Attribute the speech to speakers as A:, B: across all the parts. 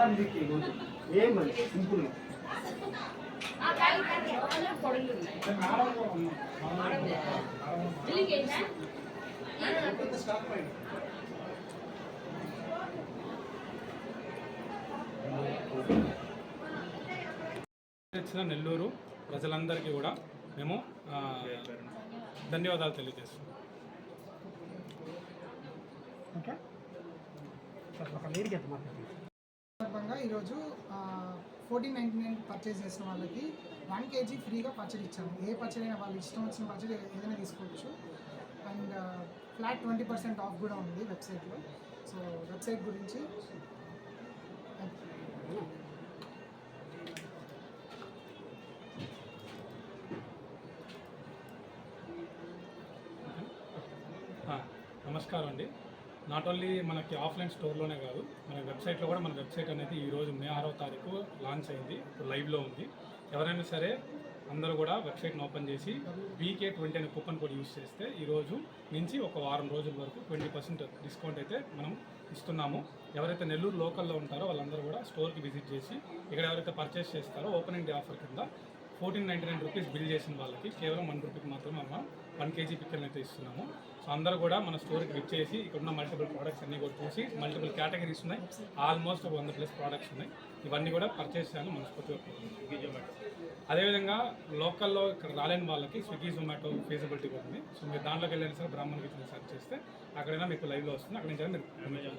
A: Simple
B: Nellore ప్రజలందరికీ కూడా మేము ధన్యవాదాలు తెలియజేస్తున్నాం.
C: ఈరోజు 1499 పర్చేజ్ చేసిన వాళ్ళకి 1 kg ఫ్రీగా పచ్చడి ఇచ్చాము. ఏ పచ్చడి అయినా వాళ్ళు ఇష్టం వచ్చిన పచ్చడి ఏదైనా తీసుకోవచ్చు. అండ్ ఫ్లాట్ 20% ఆఫ్ కూడా ఉంది వెబ్సైట్లో. సో వెబ్సైట్ గురించి
B: నమస్కారం అండి. నాట్ ఓన్లీ మనకి ఆఫ్లైన్ స్టోర్లోనే కాదు, మన వెబ్సైట్లో కూడా మన వెబ్సైట్ అనేది ఈరోజు మే 6వ తారీఖు లాంచ్ అయింది. ఇప్పుడు లైవ్లో ఉంది. ఎవరైనా సరే అందరూ కూడా వెబ్సైట్ని ఓపెన్ చేసి VK20 అనే కూపన్ కోడ్ యూస్ చేస్తే ఈరోజు నుంచి ఒక వారం రోజుల వరకు 20% డిస్కౌంట్ అయితే మనం ఇస్తున్నాము. ఎవరైతే నెల్లూరు లోకల్లో ఉంటారో వాళ్ళందరూ కూడా స్టోర్కి విజిట్ చేసి ఇక్కడ ఎవరైతే పర్చేస్ చేస్తారో ఓపెనింగ్ డే ఆఫర్ కింద 1499 రూపీస్ బిల్ చేసిన వాళ్ళకి కేవలం 1 రూపీకి మాత్రమే మనం 1 kg పిక్కల్ని అయితే ఇస్తున్నాము. సో అందరూ కూడా మన స్టోర్కి విజిట్ చేసి ఇక్కడ ఉన్న మల్టిపుల్ ప్రోడక్ట్స్ అన్నీ కూడా చూసి మల్టిపుల్ కేటగిరీస్ ఉన్నాయి. ఆల్మోస్ట్ 100+ ప్రోడక్ట్స్ ఉన్నాయి. ఇవన్నీ కూడా పర్చేస్ చేయాలని మనస్ఫూర్తిగా. అదేవిధంగా లోకల్లో ఇక్కడ రాలేని వాళ్ళకి స్విగ్గీ జొమాటో ఫీజిబిలిటీ ఉంది. సో మీరు దాంట్లోకి వెళ్ళిన సరే బ్రాహ్మణ్ కిచెన్ సెర్చ్ చేస్తే అక్కడైనా మీకు లైవ్లో వస్తుంది. అక్కడి నుంచి మీరు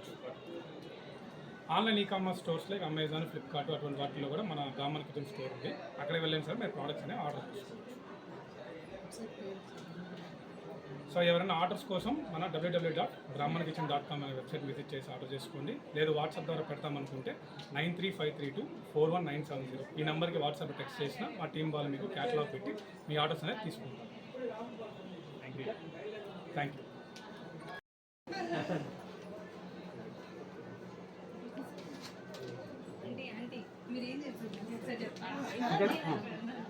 B: online ecommerce stores like Amazon, Flipkart అటువంటి వాటిలో కూడా మన బ్రాహ్మణ్ కిచెన్ స్టోర్ ఉంది. అక్కడికి వెళ్ళిన సరే మీరు ప్రోడక్ట్స్ అనేవి ఆర్డర్ చేసుకోవచ్చు. సో ఎవరైనా ఆర్డర్స్ కోసం మన www.brahmankitchen.com అనే వెబ్సైట్ విజిట్ చేసి ఆర్డర్ చేసుకోండి. లేదు వాట్సాప్ ద్వారా పెడతామనుకుంటే 9353241970 ఈ నెంబర్కి వాట్సాప్ టెక్స్ట్ చేసిన మా టీం వాళ్ళు మీకు క్యాటలాగ్ పెట్టి మీ ఆర్డర్స్ అనేది తీసుకుంటారు. Thank you.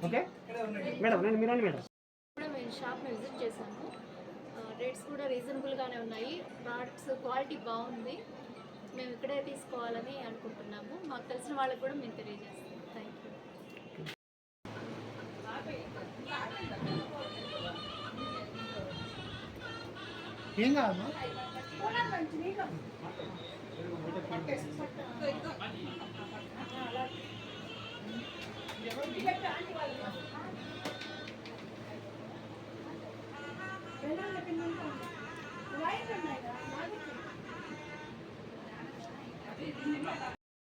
A: ఓకే మేడం, నేను మీరు మేడం
D: మేము షాప్ని విజిట్ చేశాము. రేట్స్ కూడా రీజనబుల్గానే ఉన్నాయి. ప్రోడక్ట్స్ క్వాలిటీ బాగుంది. మేము ఇక్కడే తీసుకోవాలని అనుకుంటున్నాము. మాకు తెలిసిన వాళ్ళకి కూడా మేము తెలియజేస్తాం. Thank
C: you. ఏం కాదు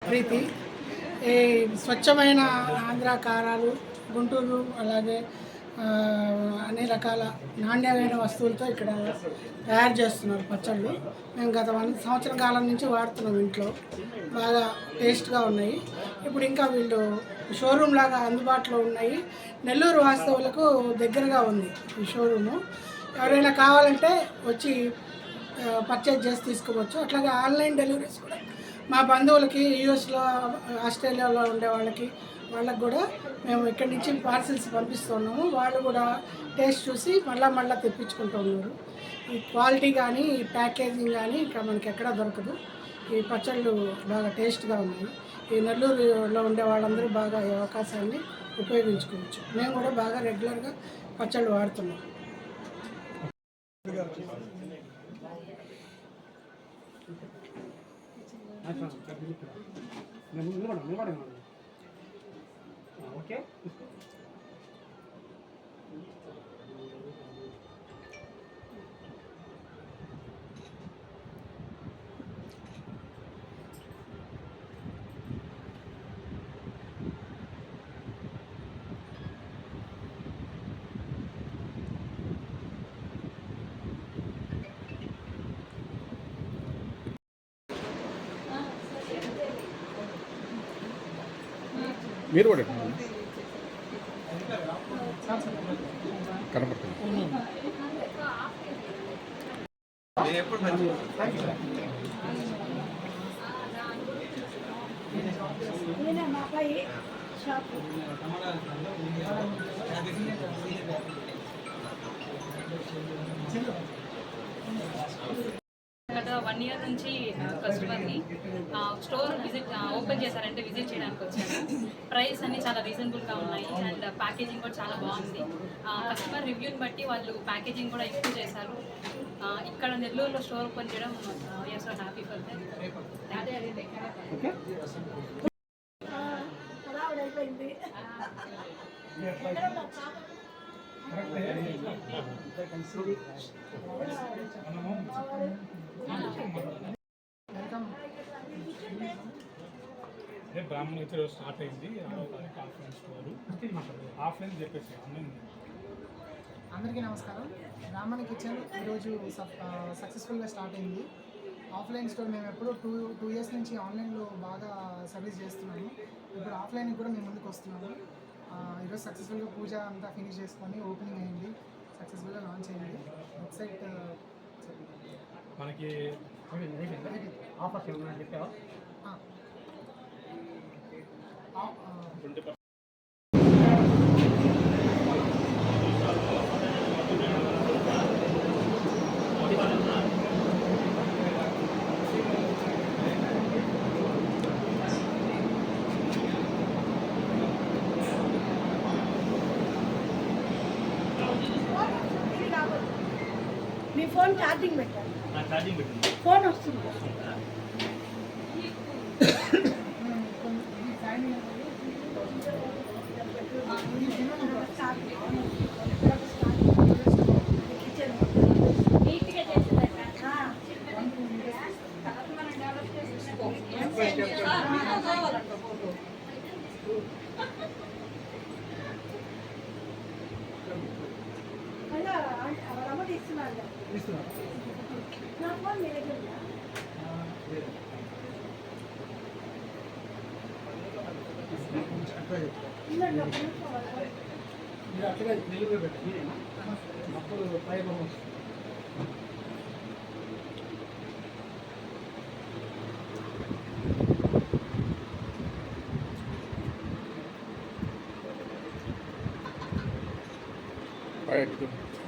C: ప్రీతి. ఈ స్వచ్ఛమైన ఆంధ్ర కారాలు గుంటూరు, అలాగే అన్ని రకాల నాణ్యమైన వస్తువులతో ఇక్కడ తయారు చేస్తున్నారు పచ్చళ్ళు. మేము గత 1 సంవత్సరం కాలం నుంచి వాడుతున్నాం. ఇంట్లో బాగా టేస్ట్గా ఉన్నాయి. ఇప్పుడు ఇంకా వీళ్ళు షోరూమ్ లాగా అందుబాటులో ఉన్నాయి. నెల్లూరు వాస్తవులకు దగ్గరగా ఉంది ఈ షోరూము. ఎవరైనా కావాలంటే వచ్చి పర్చేజ్ చేసి తీసుకోవచ్చు. అట్లాగే ఆన్లైన్ డెలివరీస్ కూడా మా బంధువులకి యూఎస్లో, ఆస్ట్రేలియాలో ఉండే వాళ్ళకి కూడా మేము ఇక్కడి నుంచి పార్సిల్స్ పంపిస్తున్నాము. వాళ్ళు కూడా టేస్ట్ చూసి మళ్ళీ తెప్పించుకుంటూ ఉన్నారు. ఈ క్వాలిటీ కానీ ఈ ప్యాకేజింగ్ కానీ ఇంకా మనకి ఎక్కడా దొరకదు. ఈ పచ్చళ్ళు బాగా టేస్ట్గా ఉన్నాయి. ఈ నెల్లూరులో ఉండే వాళ్ళందరూ బాగా ఈ అవకాశాన్ని ఉపయోగించుకోవచ్చు. మేము కూడా బాగా రెగ్యులర్గా పచ్చళ్ళు వాడుతున్నాం.
A: ఓకే
E: మీరు కూడా కనపడుతుంది.
F: గత 1 year నుంచి కస్టమర్ని
E: స్టోర్ ఓపెన్ చేశారంటే విజిట్ చేయడానికి వచ్చాను. ప్రైస్ అన్ని చాలా రీజనబుల్గా ఉన్నాయి అండ్ ప్యాకేజింగ్ కూడా చాలా బాగుంది. కస్టమర్ రివ్యూని బట్టి వాళ్ళు ప్యాకేజింగ్ కూడా ఇంప్రూవ్ చేశారు. ఇక్కడ నెల్లూరులో స్టోర్ ఓపెన్ చేయడం so happy for that.
A: Okay
B: అదే బ్రాహ్మణ వచ్చే రోజు స్టార్ట్ అయింది 6వ తారీఖు ఆఫ్లైన్ స్టోరు. ఆఫ్లైన్ చెప్పేసి ఆన్లైన్
F: అందరికీ నమస్కారం. బ్రాహ్మణ కిచెన్ ఈరోజు సక్సెస్ఫుల్గా స్టార్ట్ అయింది. ఆఫ్లైన్ స్టోర్ మేము ఎప్పుడు టూ ఇయర్స్ నుంచి ఆన్లైన్లో బాగా సర్వీస్ చేస్తున్నాము. ఇప్పుడు ఆఫ్లైన్కి కూడా మేము ముందుకు వస్తున్నాము. ఈరోజు సక్సెస్ఫుల్గా పూజ అంతా ఫినిష్ చేసుకొని ఓపెనింగ్ అయింది, సక్సెస్ఫుల్గా లాంచ్ అయింది. వెబ్సైట్
B: మనకి
A: ఆఫర్స్ ఏమన్నా చెప్పావా?
B: 20%
C: మీ ఫోన్ ఛార్జింగ్ పెట్టాలి.
A: ఛార్జింగ్ పెట్టింది.
C: ఫోన్ వస్తుంది.
D: నీట్గా చేసేదట.
C: రమ్మ ఇస్తున్నారు. నా ఫోన్ మీ దగ్గర ఉందా? ఉందండి, ఒక నిమిషం.
F: మీరు అట్లా నిలువుగా పెట్టండి. అప్పుడు పై బొమ్మ
G: All right.